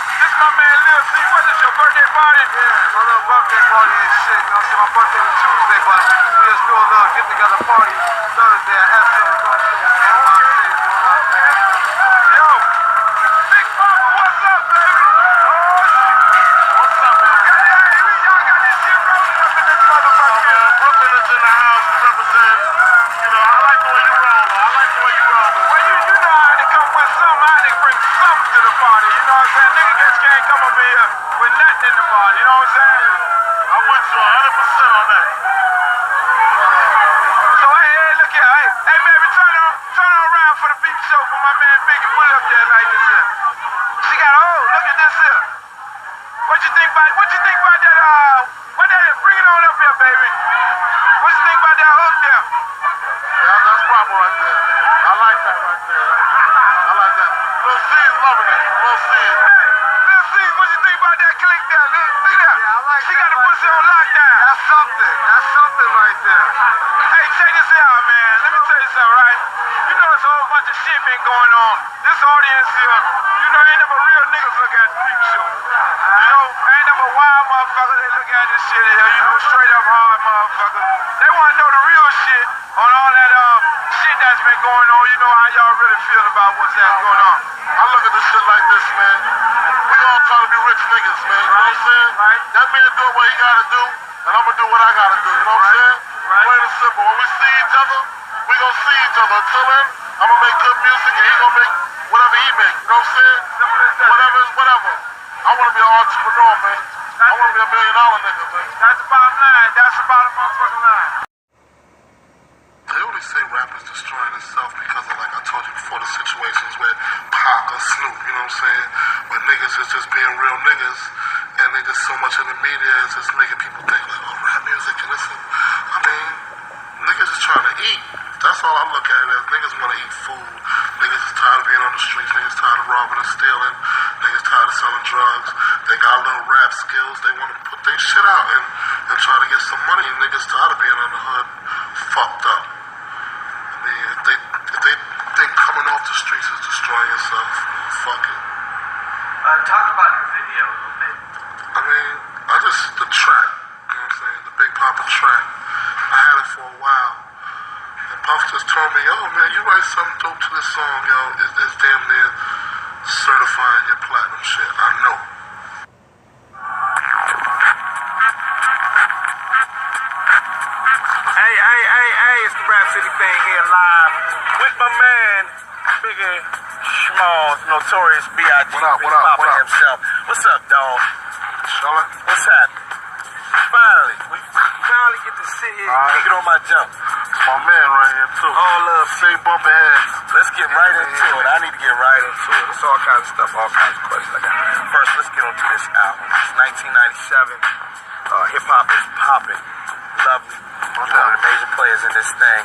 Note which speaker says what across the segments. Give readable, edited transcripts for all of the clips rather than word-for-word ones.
Speaker 1: This my man Lil C. What is your birthday party? Yeah, my little birthday party and shit. You know what I'm saying? My birthday was Tuesday, but we just do a little get-together party Thursday at Astro. You know what I'm saying? Yo, Big Papa, what's up, baby? Oh, shit. What's up, man? Y'all got this shit rolling up in this motherfucker.
Speaker 2: Brooklyn is in the house representing. You know, I like the way you roll. I like the way you roll.
Speaker 1: Well, you know I had to come with something. I had to bring something to the party. You know what I'm saying? Nigga just can't come up here with nothing in the party. You know what I'm saying?
Speaker 2: I'm with you 100% on that.
Speaker 1: So, hey, look here. Hey, baby, turn her around for the beat show for my man Biggie. Put it up there like this here. She got, oh, look at this here. What you think about that, bring it on up here, baby. What you think about that hook there?
Speaker 2: Yeah, that's proper right there. I like that right there. I like that. Lil C's loving it. Lil C's.
Speaker 1: Hey, Lil C, what you think about that click there? Look at that.
Speaker 2: Yeah, I like
Speaker 1: she
Speaker 2: that
Speaker 1: got the
Speaker 2: right
Speaker 1: pussy
Speaker 2: there.
Speaker 1: on lockdown.
Speaker 2: That's something. That's something right there.
Speaker 1: Hey, check this out, man. Let me tell you something, right? You know there's a whole bunch of shit been going on. This audience here, you know, ain't never real niggas look at the freak show. You know, ain't never wild motherfuckers that look at this shit here. You know, straight up hard motherfuckers. They want to know the real shit on all that shit that's been going on. You know how y'all really feel about what's that going on.
Speaker 2: I look at this shit like this, man. We all trying to be rich niggas, man. You know what I'm saying?
Speaker 1: Right.
Speaker 2: That man do what he gotta do, and I'm gonna do what I gotta do. You know what I'm saying?
Speaker 1: Right.
Speaker 2: Plain and simple. When we see each other, we gonna see each other. Until then, I'm gonna make good music, and he gonna make whatever he make. You know what I'm saying?
Speaker 1: Simple as that.
Speaker 2: Whatever is whatever. I wanna be an entrepreneur, man. I wanna be $1 million nigga, man.
Speaker 1: That's the bottom line. That's the bottom motherfucking line.
Speaker 2: They only say rap is destroying itself because of, like I told you before, the situations with Pac or Snoop, you know what I'm saying? When niggas is just being real niggas, and they just so much in the media is just making people think like, oh, rap music, and listen. I mean, niggas is trying to eat. That's all I look at it as. Niggas want to eat food. Niggas is tired of being on the streets. Niggas tired of robbing and stealing. Niggas tired of selling drugs. They got little rap skills. They want to put their shit out and try to get some money. Niggas tired of being in the hood fucked up. I mean, if they think coming off the streets is destroying yourself, fuck it.
Speaker 3: Talk about your video a little bit.
Speaker 2: I mean, the track, you know what I'm saying? The Big Papa track. I had it for a while. And Puff just told me, yo, man, you write something dope to this song, yo. It's damn near certifying your platinum shit. I know.
Speaker 1: Hey, it's the Rap City thing here live with my man, Biggie Smalls, Notorious B.I.G.
Speaker 2: What up,
Speaker 1: Big
Speaker 2: what up,
Speaker 1: Papa
Speaker 2: what up?
Speaker 1: himself. What's up, dog?
Speaker 2: Chillin'?
Speaker 1: What's happening? Finally, we finally get to sit here and kick it on my jump.
Speaker 2: It's my man right here, too.
Speaker 1: All love,
Speaker 2: Same bumping heads.
Speaker 1: let's get right into it. I need to get right into it. It's all kinds of stuff, all kinds of questions I got. First, let's get onto this album. It's 1997. Hip hop is popping. Lovely. One of the major players in this thing.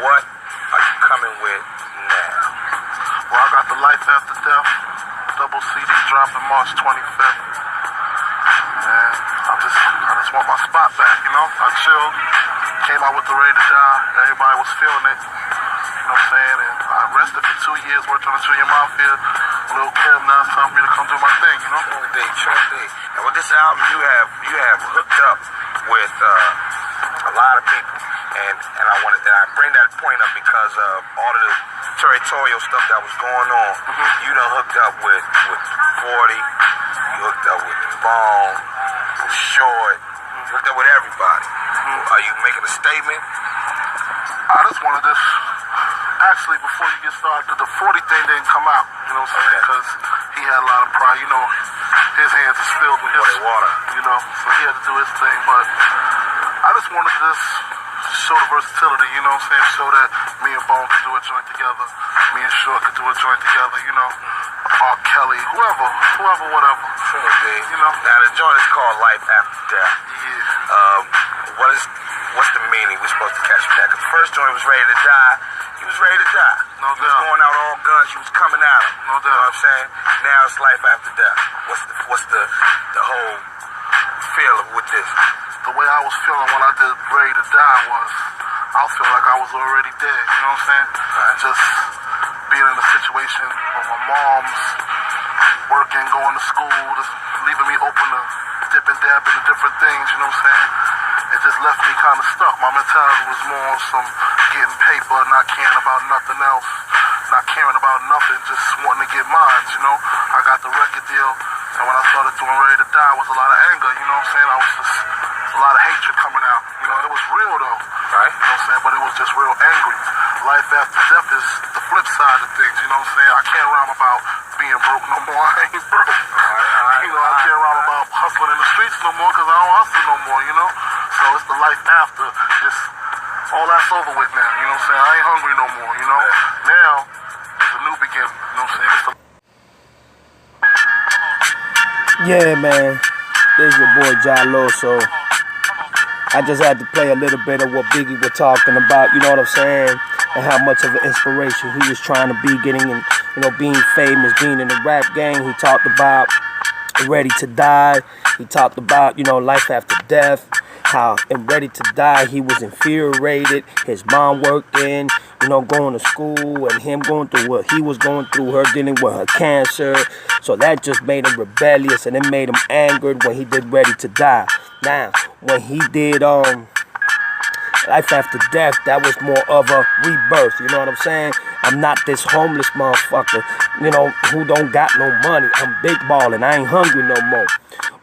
Speaker 1: What are you coming with now?
Speaker 2: Well, I got the Life After Death double CD dropping March 25th. And I just want my spot back, you know? I chilled, came out with the Ready to Die. Everybody was feeling it. You know what I'm saying? And I rested for 2 years, worked on the Junior Mafia. Lil Kim now telling me to come do my thing, you know?
Speaker 1: True thing. And with this album, you have hooked up with a lot of people, and I bring that point up because of all of the territorial stuff that was going on. You done hooked up with 40, you hooked up with Bone, Short, you hooked up with everybody. Are you making a statement?
Speaker 2: I just wanted this. Actually, before you get started, the 40 thing didn't come out, you know what I'm saying? Because he had a lot of pride, you know, his hands is filled with his
Speaker 1: water,
Speaker 2: you know, so he had to do his thing. But I just wanted to just show the versatility, you know what I'm saying? Show that me and Bone could do a joint together, me and Short could do a joint together, you know, R. Kelly, whoever, whatever.
Speaker 1: True,
Speaker 2: you know?
Speaker 1: Now, the joint is called Life After Death.
Speaker 2: Yeah.
Speaker 1: What's the meaning? We're supposed to catch that. Because the first joint was Ready to Die. He was ready to die.
Speaker 2: No
Speaker 1: He was
Speaker 2: doubt.
Speaker 1: going out all guns. He was coming at him.
Speaker 2: No doubt.
Speaker 1: You know what I'm saying? Now it's Life After Death. What's the whole feel of with this?
Speaker 2: The way I was feeling when I did Ready to Die was, I feel like I was already dead, you know what I'm saying? Just being in a situation where my mom's working, going to school, just leaving me open to dip and dab into different things, you know what I'm saying? It just left me kind of stuck. My mentality was more on some getting paper, not caring about nothing else, not caring about nothing, just wanting to get mine, you know? I got the record deal, and when I started doing Ready to Die, was a lot of anger, you know what I'm saying? I was just, a lot of hatred coming out, you know? It was real though,
Speaker 1: Right.
Speaker 2: you know what I'm saying? But it was just real angry. Life after death is the flip side of things, you know what I'm saying? I can't rhyme about being broke no more. I ain't broke. You know, I can't rhyme about hustling in the streets no more because I don't hustle no more, you know? So it's the life after. Just all that's over with now, you know what I'm saying? I ain't hungry no more, you know? Now, it's a new beginning, you know what I'm saying? It's the
Speaker 4: Yeah, man. There's your boy Jalo. So I just had to play a little bit of what Biggie was talking about, you know what I'm saying? And how much of an inspiration he was trying to be, getting in, you know, being famous, being in the rap game. He talked about Ready to Die. He talked about, you know, life after death. How in Ready to Die he was infuriated. His mom working, you know, going to school, and him going through what he was going through, her dealing with her cancer. So that just made him rebellious, and it made him angered when he did Ready to Die. Now, when he did Life After Death, that was more of a rebirth, you know what I'm saying? I'm not this homeless motherfucker, you know, who don't got no money. I'm big ballin', I ain't hungry no more.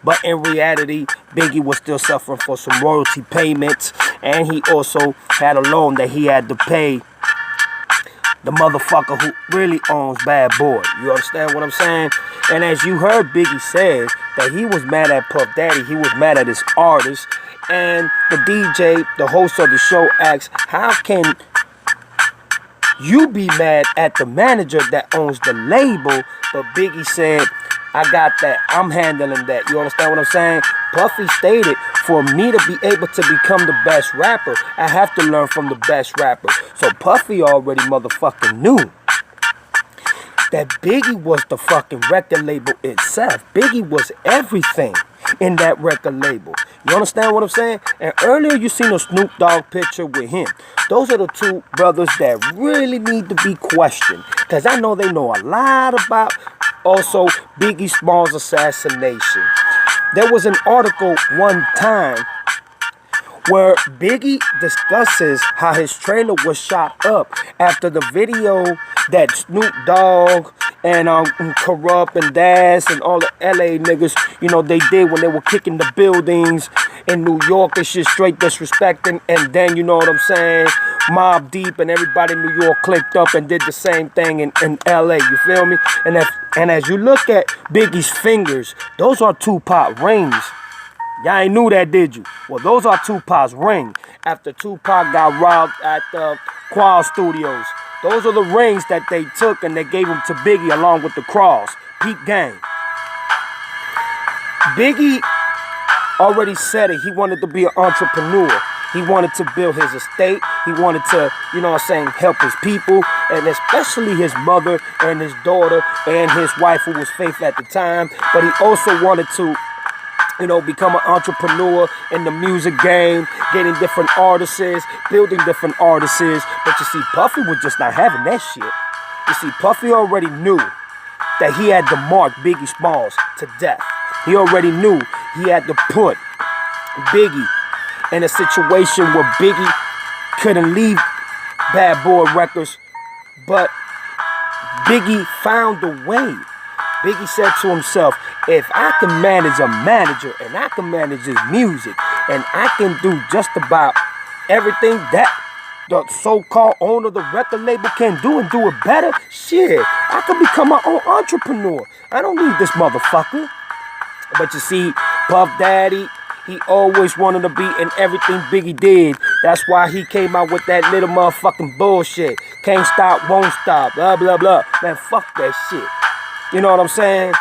Speaker 4: But in reality, Biggie was still suffering for some royalty payments, and he also had a loan that he had to pay the motherfucker who really owns Bad Boy. You understand what I'm saying? And as you heard Biggie say, that he was mad at Puff Daddy, he was mad at his artist. And the DJ, the host of the show, asks, how can you be mad at the manager that owns the label? But Biggie said, I got that. I'm handling that. You understand what I'm saying? Puffy stated, for me to be able to become the best rapper, I have to learn from the best rapper. So Puffy already motherfucking knew that Biggie was the fucking record label itself. Biggie was everything in that record label. You understand what I'm saying? And earlier you seen a Snoop Dogg picture with him. Those are the two brothers that really need to be questioned, because I know they know a lot about also Biggie Smalls' assassination. There was an article one time where Biggie discusses how his trailer was shot up after the video that Snoop Dogg and Corrupt and Das and all the LA niggas, you know, they did when they were kicking the buildings in New York and shit, straight disrespecting. And then, you know what I'm saying, Mobb Deep and everybody in New York clicked up and did the same thing in LA, you feel me? And as you look at Biggie's fingers, those are Tupac rings. Y'all ain't knew that, did you? Well, those are Tupac's ring. After Tupac got robbed at the Qual Studios. Those are the rings that they took and they gave them to Biggie along with the cross. Peep gang. Biggie already said it. He wanted to be an entrepreneur. He wanted to build his estate. He wanted to, you know what I'm saying, help his people, and especially his mother and his daughter and his wife, who was Faith at the time. But he also wanted to, you know, become an entrepreneur in the music game, getting different artists, building different artists. But you see, Puffy was just not having that shit. You see, Puffy already knew that he had to mark Biggie Smalls to death. He already knew he had to put Biggie in a situation where Biggie couldn't leave Bad Boy Records, but Biggie found a way. Biggie said to himself, if I can manage a manager and I can manage his music and I can do just about everything that the so-called owner of the record label can do and do it better, shit, I can become my own entrepreneur. I don't need this motherfucker. But you see, Puff Daddy, he always wanted to be in everything Biggie did. That's why he came out with that little motherfucking bullshit. Can't stop, won't stop, blah, blah, blah. Man, fuck that shit. You know what I'm saying?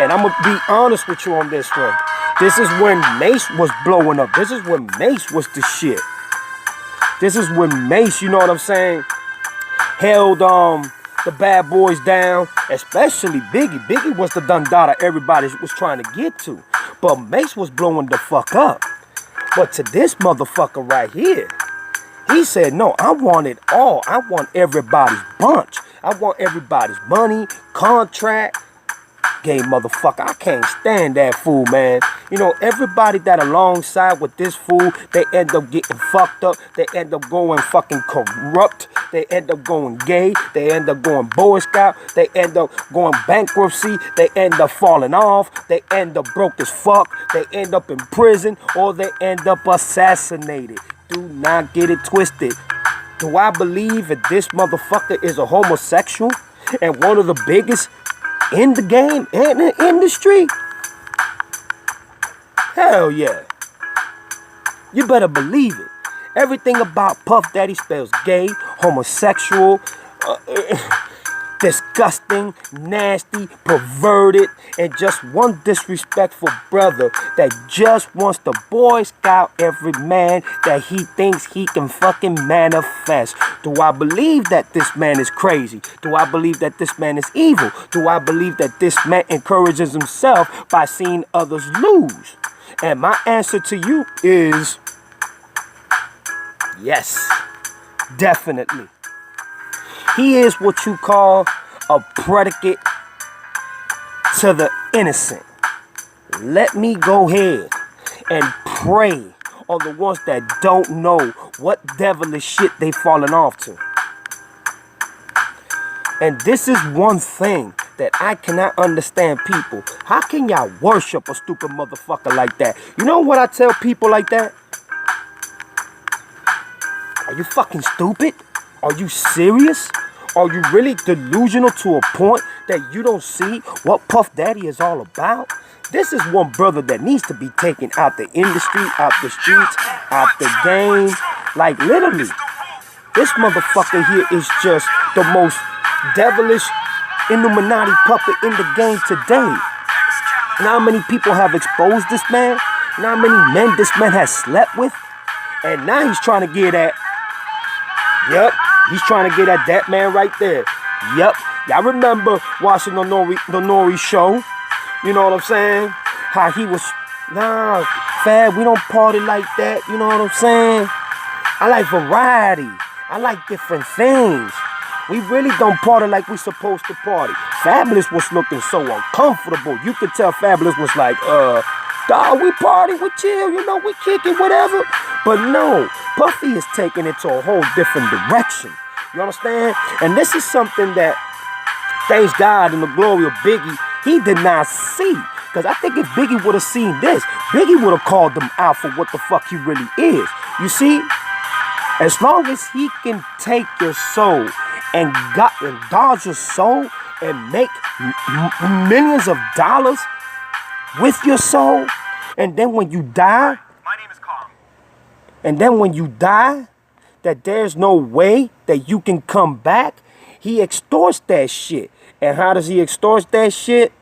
Speaker 4: And I'm going to be honest with you on this one. This is when Mace was blowing up. This is when Mace was the shit. This is when Mace, you know what I'm saying, held the bad boys down, especially Biggie. Biggie was the Dundada everybody was trying to get to. But Mace was blowing the fuck up. But to this motherfucker right here, he said, no, I want it all. I want everybody's bunch. I want everybody's money, contract, gay motherfucker. I can't stand that fool, man. You know, everybody that alongside with this fool, they end up getting fucked up. They end up going fucking corrupt. They end up going gay. They end up going Boy Scout. They end up going bankruptcy. They end up falling off. They end up broke as fuck. They end up in prison, or they end up assassinated. Do not get it twisted. Do I believe that this motherfucker is a homosexual and one of the biggest in the game, in the industry? Hell yeah. You better believe it. Everything about Puff Daddy spells gay, homosexual, disgusting, nasty, perverted, and just one disrespectful brother that just wants to Boy Scout every man that he thinks he can fucking manifest. Do I believe that this man is crazy? Do I believe that this man is evil? Do I believe that this man encourages himself by seeing others lose? And my answer to you is yes, definitely. He is what you call a predicate to the innocent. Let me go ahead and prey on the ones that don't know what devilish shit they fallen off to. And this is one thing that I cannot understand, people. How can y'all worship a stupid motherfucker like that? You know what I tell people like that? Are you fucking stupid? Are you serious? Are you really delusional to a point that you don't see what Puff Daddy is all about? This is one brother that needs to be taken out the industry, out the streets, out the game. Like literally, this motherfucker here is just the most devilish Illuminati puppet in the game today. You know how many people have exposed this man? You know how many men this man has slept with? And now he's trying to get at, yep, he's trying to get at that man right there. Yep. Y'all remember watching the Nori show? You know what I'm saying? How he was, nah, Fab, we don't party like that. You know what I'm saying? I like variety. I like different things. We really don't party like we supposed to party. Fabulous was looking so uncomfortable. You could tell Fabulous was like, dawg, we party, we chill, you know, we kick it, whatever. But no, Puffy is taking it to a whole different direction. You understand? And this is something that, thanks God and the glory of Biggie, he did not see. Because I think if Biggie would have seen this, Biggie would have called them out for what the fuck he really is. You see? As long as he can take your soul and dodge your soul and make millions of dollars with your soul, and then when you die,
Speaker 3: My name is Carl.
Speaker 4: and then when you die, that there's no way that you can come back, he extorts that shit. And how does he extort that shit?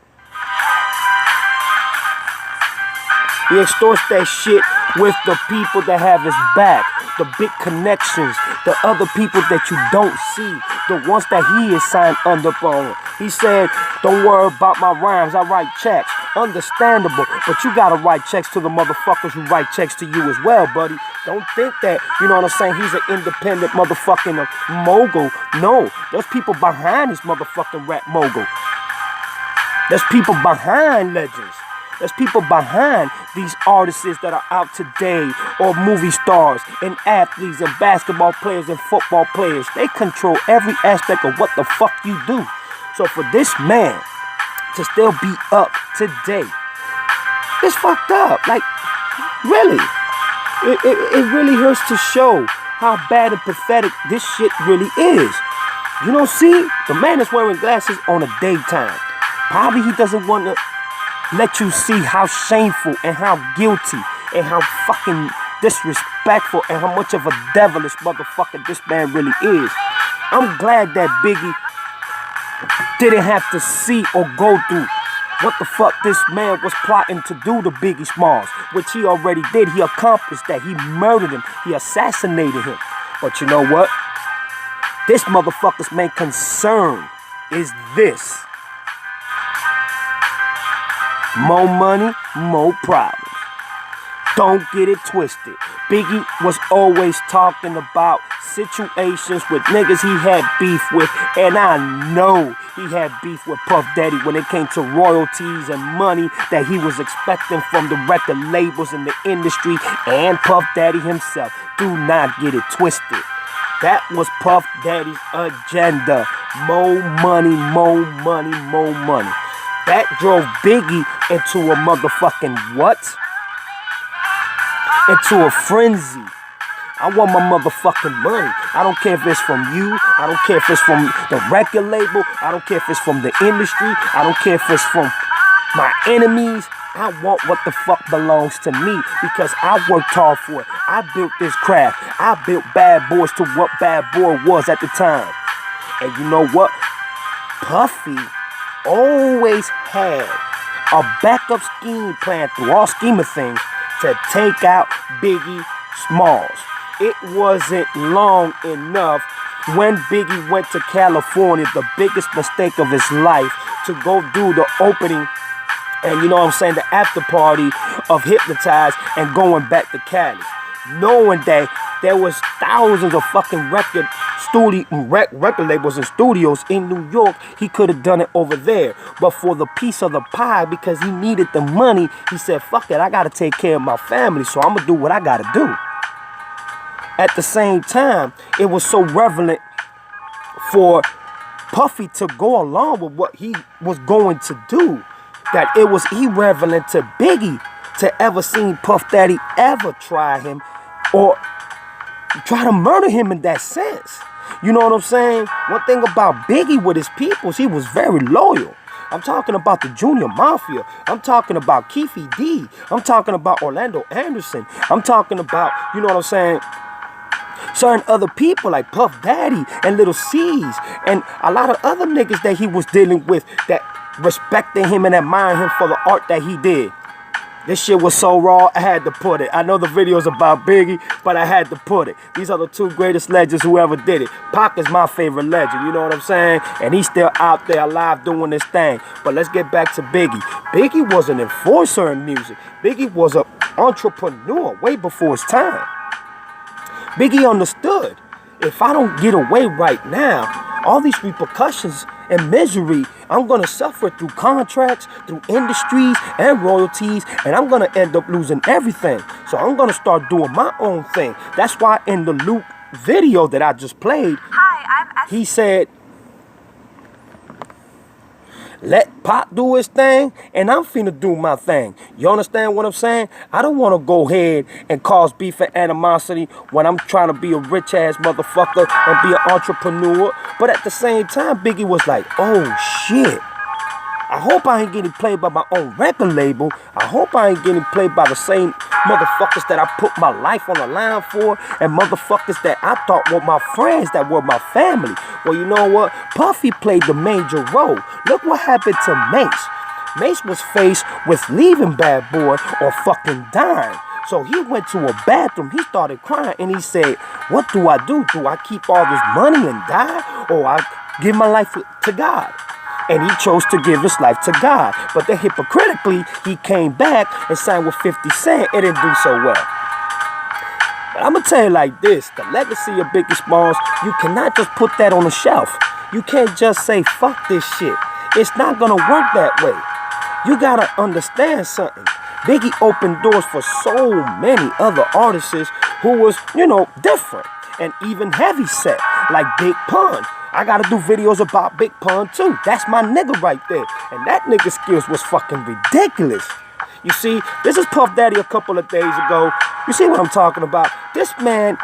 Speaker 4: He extorts that shit with the people that have his back, the big connections, the other people that you don't see, the ones that he is signed under on. He said, don't worry about my rhymes, I write checks. Understandable, but you gotta write checks to the motherfuckers who write checks to you as well, buddy. Don't think that, you know what I'm saying, he's an independent motherfucking mogul. No, there's people behind this motherfucking rap mogul. There's people behind legends. There's people behind these artists that are out today, or movie stars and athletes and basketball players and football players. They control every aspect of what the fuck you do. So for this man to still be up today, it's fucked up. Like, really. It really hurts to show how bad and pathetic this shit really is. You know, see? The man is wearing glasses on a daytime. Probably he doesn't want to let you see how shameful and how guilty and how fucking disrespectful and how much of a devilish motherfucker this man really is. I'm glad that Biggie didn't have to see or go through what the fuck this man was plotting to do to Biggie Smalls, which he already did. He accomplished that. He murdered him. He assassinated him. But you know what? This motherfucker's main concern is this. More money, more problems. Don't get it twisted. Biggie was always talking about situations with niggas he had beef with, and I know he had beef with Puff Daddy when it came to royalties and money that he was expecting from the record labels in the industry and Puff Daddy himself. Do not get it twisted. That was Puff Daddy's agenda. More money, more money, more money. That drove Biggie into a motherfucking what? Into a frenzy. I want my motherfucking money. I don't care if it's from you. I don't care if it's from the record label. I don't care if it's from the industry. I don't care if it's from my enemies. I want what the fuck belongs to me because I worked hard for it. I built this craft. I built Bad Boys to what Bad Boy was at the time. And you know what? Puffy always had a backup scheme plan through all scheme of things to take out Biggie Smalls. It wasn't long enough when Biggie went to California, the biggest mistake of his life, to go do the opening and, you know what I'm saying, the after party of Hypnotize and going back to Cali. Knowing that there was thousands of fucking record labels and studios in New York, he could have done it over there. But for the piece of the pie, because he needed the money, he said, fuck it, I gotta take care of my family, so I'm gonna do what I gotta do. At the same time, it was so relevant for Puffy to go along with what he was going to do that it was irrelevant to Biggie to ever seen Puff Daddy ever try him or try to murder him in that sense. You know what I'm saying? One thing about Biggie with his peoples, he was very loyal. I'm talking about the Junior Mafia. I'm talking about Keefy D. I'm talking about Orlando Anderson. I'm talking about, you know what I'm saying, certain other people like Puff Daddy and Little C's and a lot of other niggas that he was dealing with that respected him and admired him for the art that he did. This shit was so raw, I had to put it. I know the video's about Biggie, but I had to put it. These are the two greatest legends who ever did it. Pac is my favorite legend, you know what I'm saying? And he's still out there alive doing this thing. But let's get back to Biggie. Biggie was an enforcer in music. Biggie was an entrepreneur way before his time. Biggie understood, if I don't get away right now, all these repercussions and misery I'm going to suffer through contracts, through industries and royalties, and I'm going to end up losing everything. So I'm going to start doing my own thing. That's why in the Luke video that I just played, he said, let Pop do his thing, and I'm finna do my thing. You understand what I'm saying? I don't want to go ahead and cause beef and animosity when I'm trying to be a rich-ass motherfucker and be an entrepreneur. But at the same time, Biggie was like, oh, shit. I hope I ain't getting played by my own record label. I hope I ain't getting played by the same motherfuckers that I put my life on the line for and motherfuckers that I thought were my friends, that were my family. Well, you know what? Puffy played the major role. Look what happened to Mace. Mace was faced with leaving Bad Boy or fucking dying. So he went to a bathroom, he started crying, and he said, what do I do? Do I keep all this money and die? Or I give my life to God? And he chose to give his life to God. But then hypocritically, he came back and signed with 50 Cent. It didn't do so well. But I'm going to tell you like this. The legacy of Biggie Smalls, you cannot just put that on the shelf. You can't just say, fuck this shit. It's not going to work that way. You got to understand something. Biggie opened doors for so many other artists who was, you know, different. And even heavy set, like Big Pun. I gotta do videos about Big Pun too. That's my nigga right there. And that nigga's skills was fucking ridiculous. You see, this is Puff Daddy a couple of days ago. You see what I'm talking about? This man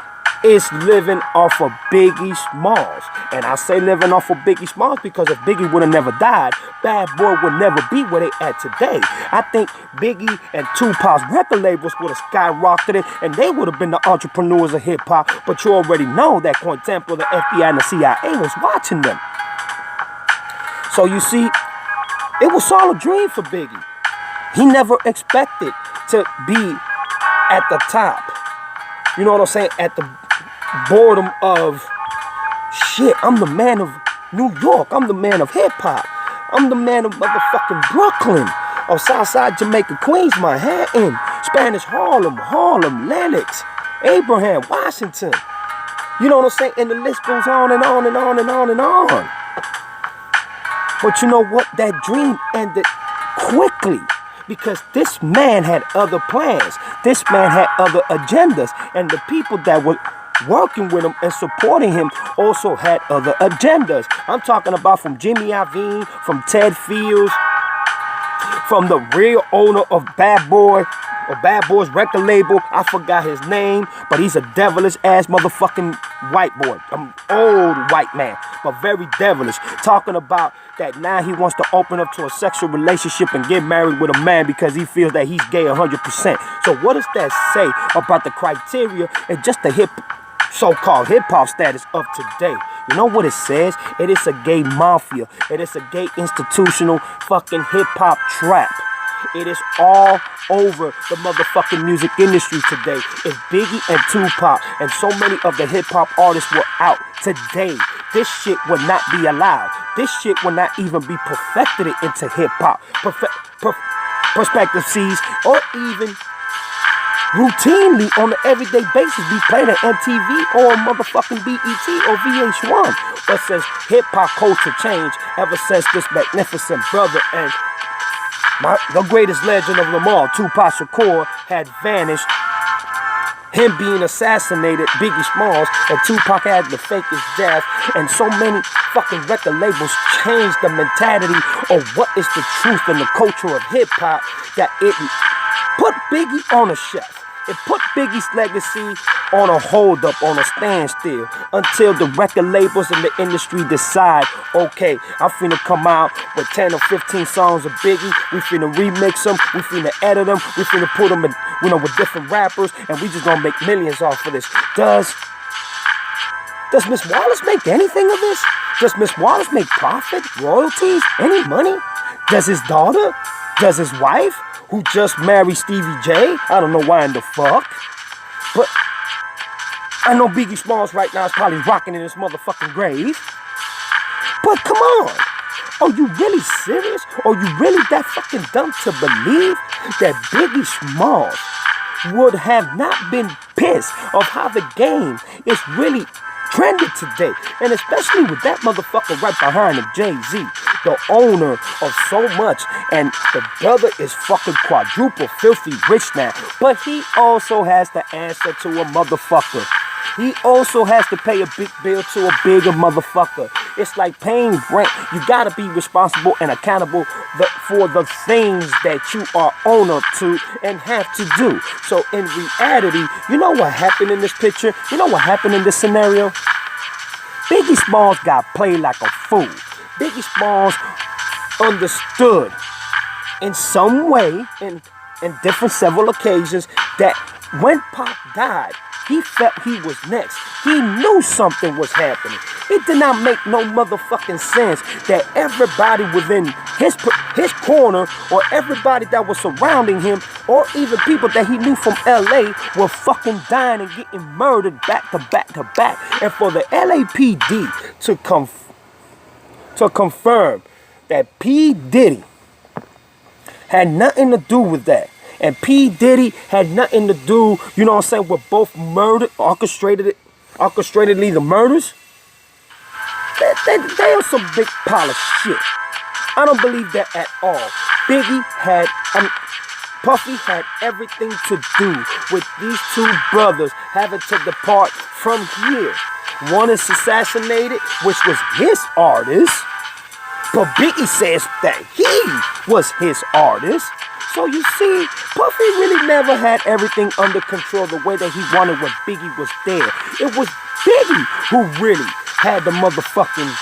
Speaker 4: is living off of Biggie Smalls. And I say living off of Biggie Smalls because if Biggie would have never died, Bad Boy would never be where they at today. I think Biggie and Tupac's record labels would have skyrocketed and they would have been the entrepreneurs of hip-hop. But you already know that Cointemplo, the FBI, and the CIA was watching them. So you see, it was all a dream for Biggie. He never expected to be at the top. You know what I'm saying? At the boredom of shit. I'm the man of New York. I'm the man of hip-hop. I'm the man of motherfucking Brooklyn. Of Southside Jamaica, Queens, Manhattan. Spanish Harlem, Lennox, Abraham, Washington. You know what I'm saying? And the list goes on and on and on and on and on. But you know what? That dream ended quickly because this man had other plans. This man had other agendas. And the people that were working with him and supporting him also had other agendas. I'm talking about from Jimmy Iovine, from Ted Fields, from the real owner of Bad Boy's record label. I forgot his name, but he's a devilish ass motherfucking white boy. Old white man, but very devilish. Talking about that now he wants to open up to a sexual relationship and get married with a man because he feels that he's gay 100%. So what does that say about the criteria and just the so-called hip-hop status of today? You know what it says? It is a gay mafia. It is a gay institutional fucking hip-hop trap. It is all over the motherfucking music industry today. If Biggie and Tupac and so many of the hip-hop artists were out today, this shit would not be allowed. This shit would not even be perfected into hip-hop. Perspective C's or even routinely on an everyday basis be played at MTV or motherfucking BET or VH1. But since hip-hop culture changed ever since this magnificent brother and the greatest legend of them all, Tupac Shakur, had vanished, him being assassinated, Biggie Smalls, and Tupac had to fake his death, and so many fucking record labels changed the mentality of what is the truth and the culture of hip-hop, that it put Biggie on a shelf. It put Biggie's legacy on a hold up, on a standstill, until the record labels and the industry decide, okay, I'm finna come out with 10 or 15 songs of Biggie. We finna remix them. We finna edit them. We finna put them in, with different rappers, and we just gonna make millions off of this. Does Miss Wallace make anything of this? Does Miss Wallace make profit, royalties, any money? Does his daughter? Does his wife? Who just married Stevie J? I don't know why in the fuck. But I know Biggie Smalls right now is probably rocking in his motherfucking grave. But come on. Are you really serious? Are you really that fucking dumb to believe that Biggie Smalls would have not been pissed of how the game is really trending today? And especially with that motherfucker right behind him, Jay-Z, the owner of so much, and the brother is fucking quadruple filthy rich now, but he also has to answer to a motherfucker. He also has to pay a big bill to a bigger motherfucker. It's like paying rent. You gotta be responsible and accountable for the things that you are owner to and have to do. So in reality, you know what happened in this picture? You know what happened in this scenario? Biggie Smalls got played like a fool. Biggie Smalls understood in some way, in different several occasions, that when Pac died, he felt he was next. He knew something was happening. It did not make no motherfucking sense that everybody within his corner or everybody that was surrounding him or even people that he knew from LA were fucking dying and getting murdered back to back to back. And for the LAPD to confirm that P. Diddy had nothing to do with that. And P. Diddy had nothing to do, you know what I'm saying, with both murder, orchestratedly the murders. They are some big pile of shit. I don't believe that at all. Puffy had everything to do with these two brothers having to depart from here. One is assassinated, which was his artist. But Biggie says that he was his artist. So you see, Puffy really never had everything under control the way that he wanted when Biggie was there. It was Biggie who really had the motherfucking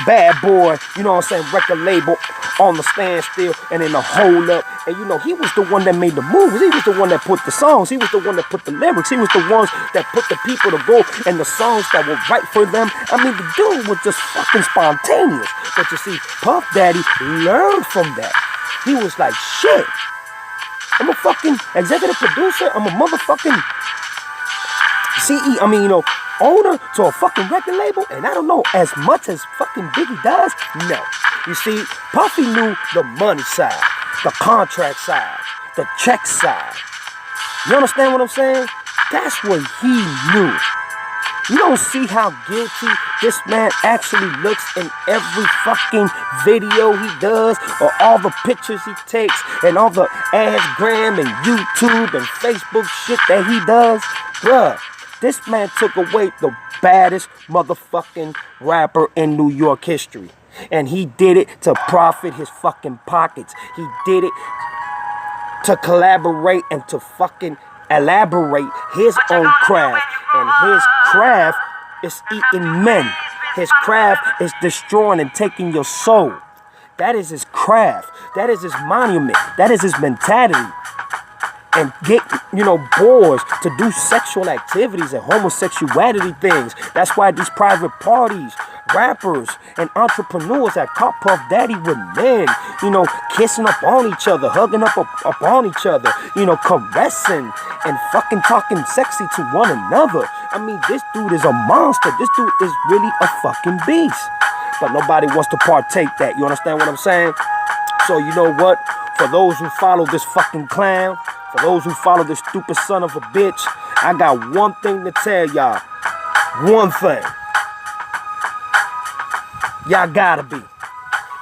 Speaker 4: Bad Boy, you know what I'm saying, record label on the standstill and in the hold up. And you know, he was the one that made the moves. He was the one that put the songs. He was the one that put the lyrics. He was the ones that put the people to go and the songs that were right for them. I mean, the dude was just fucking spontaneous. But you see, Puff Daddy learned from that. He was like, shit, I'm a fucking executive producer. I'm a motherfucking owner to a fucking record label, and I don't know as much as fucking Biggie does. No. You see, Puffy knew the money side, the contract side, the check side. You understand what I'm saying? That's what he knew. You don't see how guilty this man actually looks in every fucking video he does, or all the pictures he takes, and all the Instagram and YouTube and Facebook shit that he does. Bruh, this man took away the baddest motherfucking rapper in New York history. And he did it to profit his fucking pockets. He did it to collaborate and to fucking elaborate his own craft. And his craft is eating men. His craft is destroying and taking your soul. That is his craft. That is his monument. That is his mentality. And get, boys to do sexual activities and homosexuality things. That's why these private parties, rappers, and entrepreneurs that caught Puff Daddy with men, kissing up on each other, hugging up on each other, caressing and fucking talking sexy to one another. I mean, this dude is a monster. This dude is really a fucking beast. But nobody wants to partake that. You understand what I'm saying? So you know what? For those who follow this fucking clown, for those who follow this stupid son of a bitch, I got one thing to tell y'all. One thing. Y'all gotta be.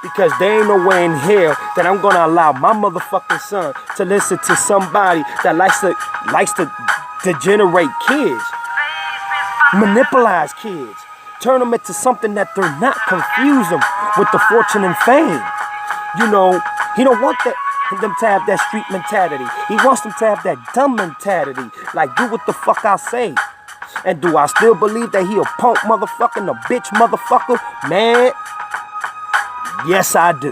Speaker 4: Because there ain't no way in hell that I'm gonna allow my motherfucking son to listen to somebody that likes to degenerate kids, monopolize kids, turn them into something that they're not, confuse them with the fortune and fame. He don't want them to have that street mentality. He wants them to have that dumb mentality. Like, do what the fuck I say. And do I still believe that he a punk motherfucker and a bitch motherfucker? Man, yes I do.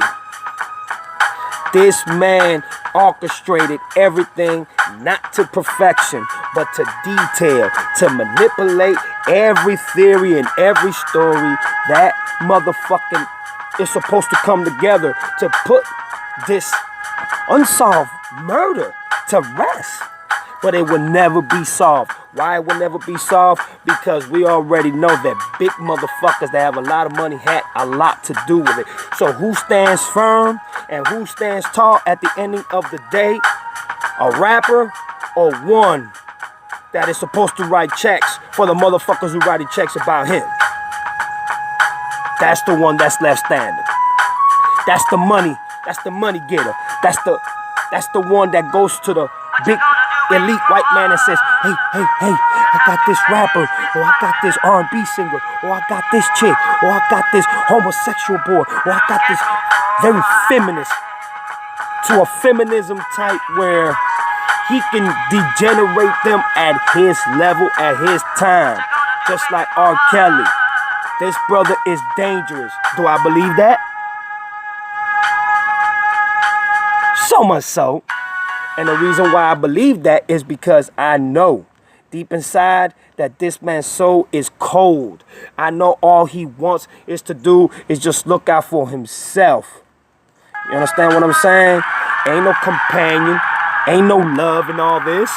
Speaker 4: This man orchestrated everything, not to perfection, but to detail, to manipulate every theory and every story that motherfucking is supposed to come together to put this unsolved murder to rest. But it will never be solved. Why it will never be solved? Because we already know that big motherfuckers that have a lot of money had a lot to do with it. So who stands firm and who stands tall at the ending of the day? A rapper or one that is supposed to write checks for the motherfuckers who write checks about him? That's the one that's left standing. That's the money. That's the money getter. That's the one that goes to the big elite white man and says, hey, I got this rapper, or I got this R&B singer, or I got this chick, or I got this homosexual boy, or I got this very feminist, to a feminism type where he can degenerate them at his level, at his time, just like R. Kelly. This brother is dangerous. Do I believe that? So much so. And the reason why I believe that is because I know deep inside that this man's soul is cold. I know all he wants is to do is just look out for himself. You understand what I'm saying? Ain't no companion, ain't no love in all this.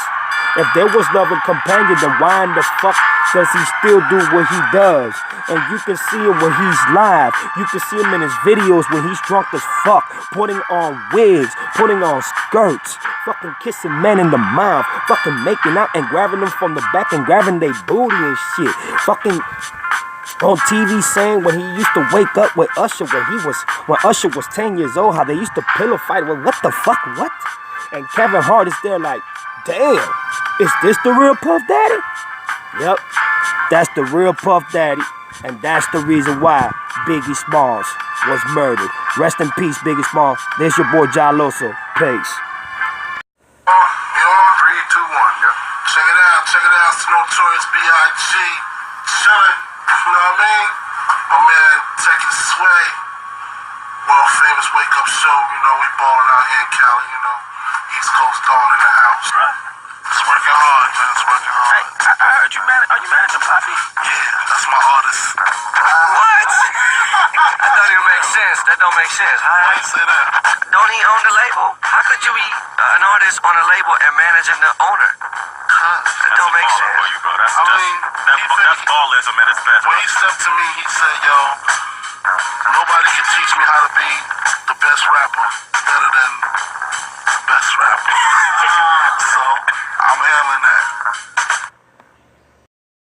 Speaker 4: If there was love and companion, then why in the fuck does he still do what he does? And you can see him when he's live. You can see him in his videos when he's drunk as fuck, putting on wigs, putting on skirts, fucking kissing men in the mouth, fucking making out and grabbing them from the back and grabbing their booty and shit. Fucking on TV saying when he used to wake up with Usher when Usher was 10 years old, how they used to pillow fight. Well, what the fuck, what? And Kevin Hart is there like, damn, is this the real Puff Daddy? Yep, that's the real Puff Daddy. And that's the reason why Biggie Smalls was murdered. Rest in peace, Biggie Smalls. There's your boy Jaloso. Peace.
Speaker 2: 3, 2, 1. Yeah. Check it out. It's the Notorious B.I.G. Chillin'. You know what I mean? My man taking sway. World famous wake up show. We ballin' out here in Cali. East Coast dawn in the house. It's working hard, man. It's working hard.
Speaker 1: Hey, I heard you are you managing Poppy?
Speaker 2: Yeah, that's my artist.
Speaker 1: What? That don't even make sense. That don't make sense.
Speaker 2: Why you say that?
Speaker 1: Don't he own the label? How could you be an artist on a label and managing the owner? That don't make sense.
Speaker 2: That's ballism at its best. When he stepped to me, he said, yo, nobody can teach me how to be the best rapper better than the best rapper. So I'm handling that.